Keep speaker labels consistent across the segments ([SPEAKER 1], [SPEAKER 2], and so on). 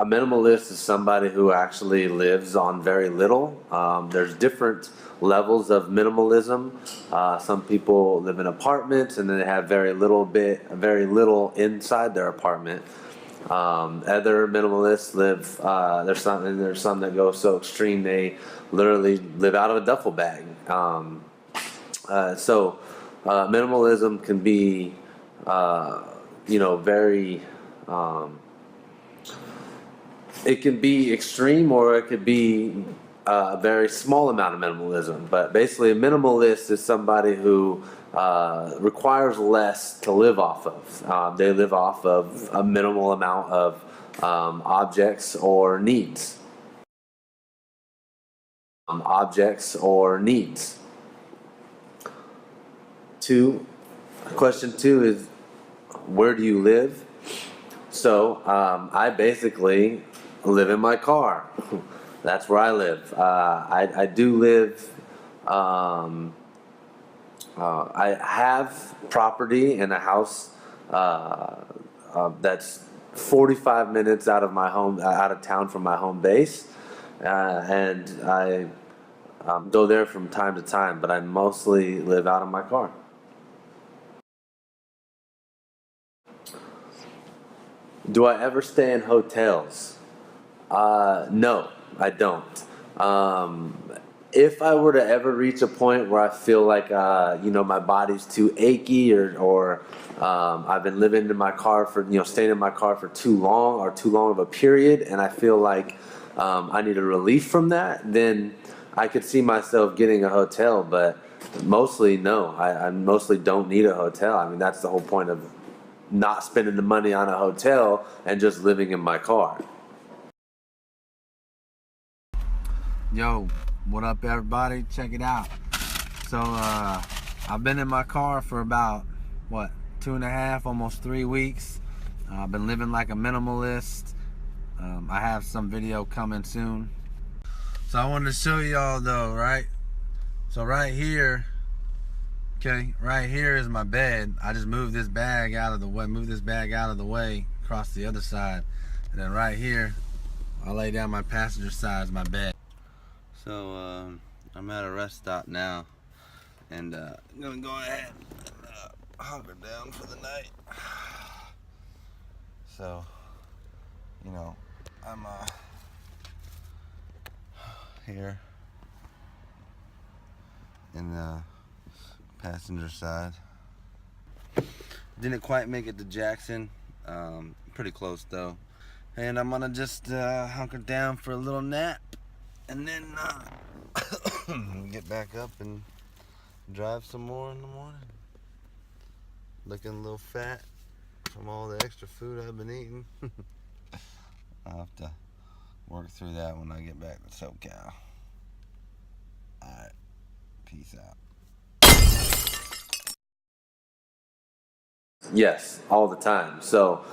[SPEAKER 1] A minimalist is somebody who actually lives on very little. There's different levels of minimalism. Some people live in apartments and then they have very little inside their apartment. Other minimalists live. There's some that go so extreme they literally live out of a duffel bag. Minimalism can be, very. It can be extreme, or it could be a very small amount of minimalism. But basically, a minimalist is somebody who requires less to live off of. They live off of a minimal amount of objects or needs. Question two is, where do you live? So I basically live in my car. That's where I live. I do live. I have property in a house that's 45 minutes out of town from my home base, and I go there from time to time. But I mostly live out of my car. Do I ever stay in hotels? No, I don't. If I were to ever reach a point where I feel like my body's too achy, or I've been living in my car staying in my car for too long of a period, and I feel like I need a relief from that, then I could see myself getting a hotel. But mostly, no. I mostly don't need a hotel. I mean, that's the whole point of not spending the money on a hotel and just living in my car.
[SPEAKER 2] Yo, what up everybody? Check it out. So I've been in my car for about 2.5, almost 3 weeks. I've been living like a minimalist. I have some video coming soon. So I wanted to show y'all though, right? So right here is my bed. I just moved this bag out of the way, across the other side. And then right here, I lay down my passenger side as my bed. So I'm at a rest stop now, and I'm gonna go ahead and hunker down for the night. So, I'm here in the passenger side. Didn't quite make it to Jackson, pretty close though. And I'm gonna just hunker down for a little nap, and then get back up and drive some more in the morning. Looking a little fat from all the extra food I've been eating. I'll have to work through that when I get back to SoCal. Alright, peace out.
[SPEAKER 1] Yes, all the time. So,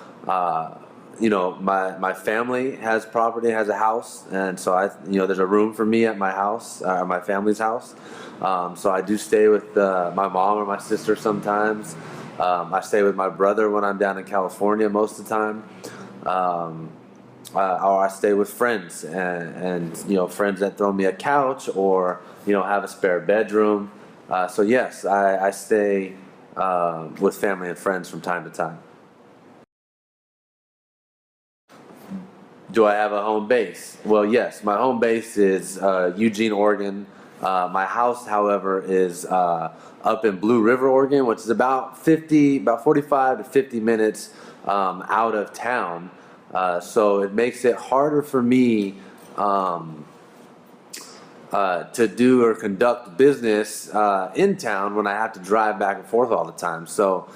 [SPEAKER 1] my family has property, has a house, and so there's a room for me at my house, my family's house. So I do stay with my mom or my sister sometimes. I stay with my brother when I'm down in California most of the time. Or I stay with friends and friends that throw me a couch, or have a spare bedroom. So yes, I stay with family and friends from time to time. Do I have a home base? Well, yes, my home base is Eugene, Oregon. My house, however, is up in Blue River, Oregon, which is about 45 to 50 minutes out of town. So it makes it harder for me to do or conduct business in town when I have to drive back and forth all the time. So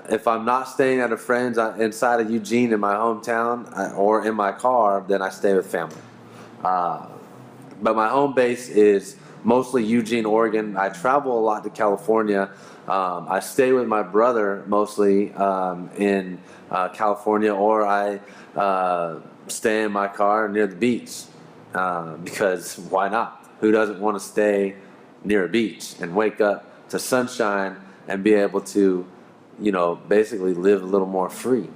[SPEAKER 1] if I'm not staying at a friend's inside of Eugene in my hometown or in my car, then I stay with family. But my home base is mostly Eugene, Oregon. I travel a lot to California. I stay with my brother mostly in California, or I stay in my car near the beach. Because why not? Who doesn't want to stay near a beach and wake up to sunshine and be able to, basically live a little more free?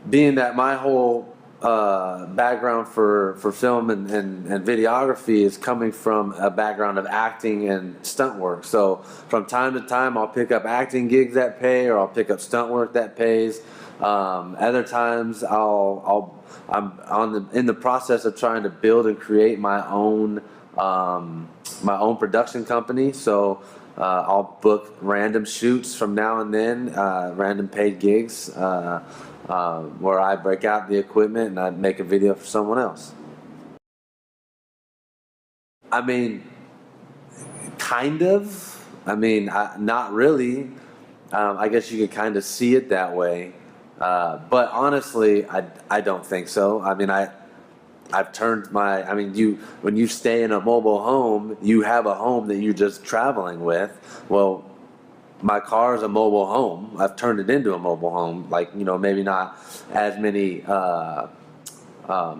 [SPEAKER 1] being that my whole background for film and videography is coming from a background of acting and stunt work. So from time to time, I'll pick up acting gigs that pay, or I'll pick up stunt work that pays. Other times, I'm in the process of trying to build and create my own production company. So I'll book random shoots from now and then, random paid gigs. Where I break out the equipment and I make a video for someone else. I mean, kind of. I mean, not really. I guess you could kind of see it that way. But honestly, I don't think so. I mean, I've turned I mean, when you stay in a mobile home, you have a home that you're just traveling with. Well, my car is a mobile home. I've turned it into a mobile home. Like, maybe not as many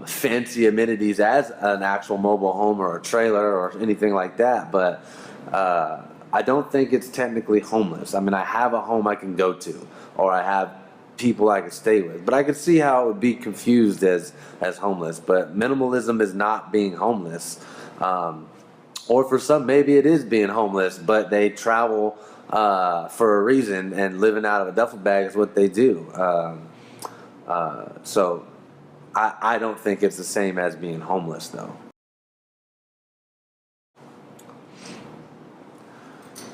[SPEAKER 1] fancy amenities as an actual mobile home or a trailer or anything like that. But I don't think it's technically homeless. I mean, I have a home I can go to, or I have people I can stay with. But I could see how it would be confused as homeless. But minimalism is not being homeless. Or for some, maybe it is being homeless, but they travel for a reason, and living out of a duffel bag is what they do. So I don't think it's the same as being homeless, though.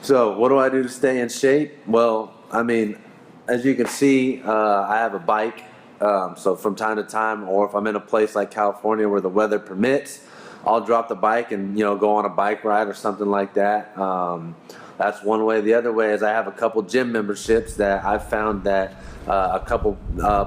[SPEAKER 1] So what do I do to stay in shape? Well, I mean, as you can see, I have a bike. So from time to time, or if I'm in a place like California where the weather permits, I'll drop the bike and go on a bike ride or something like that. That's one way. The other way is I have a couple gym memberships that I've found that a couple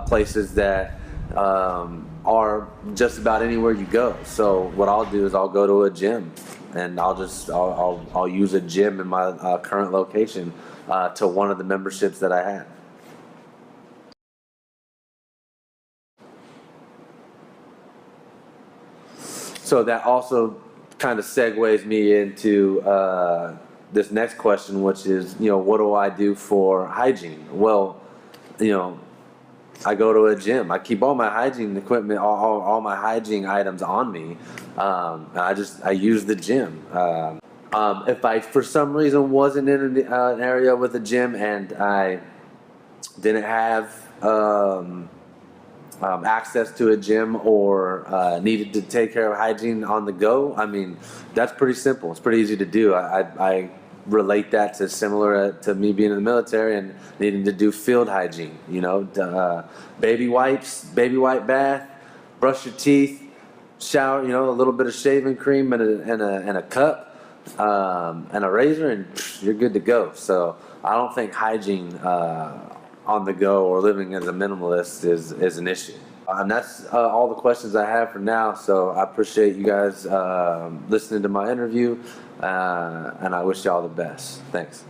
[SPEAKER 1] places that are just about anywhere you go. So what I'll do is I'll go to a gym, and I'll use a gym in my current location to one of the memberships that I have. So that also kind of segues me into this next question, which is, what do I do for hygiene? Well, I go to a gym. I keep all my hygiene equipment, all my hygiene items on me. I use the gym. If I, for some reason, wasn't in an area with a gym and I didn't have access to a gym, or needed to take care of hygiene on the go, I mean, that's pretty simple. It's pretty easy to do. I relate that to similar to me being in the military and needing to do field hygiene. Baby wipes, baby wipe bath, brush your teeth, shower. A little bit of shaving cream and a cup, and a razor, and you're good to go. So I don't think hygiene on the go or living as a minimalist is an issue. And that's all the questions I have for now. So I appreciate you guys listening to my interview, and I wish you all the best. Thanks.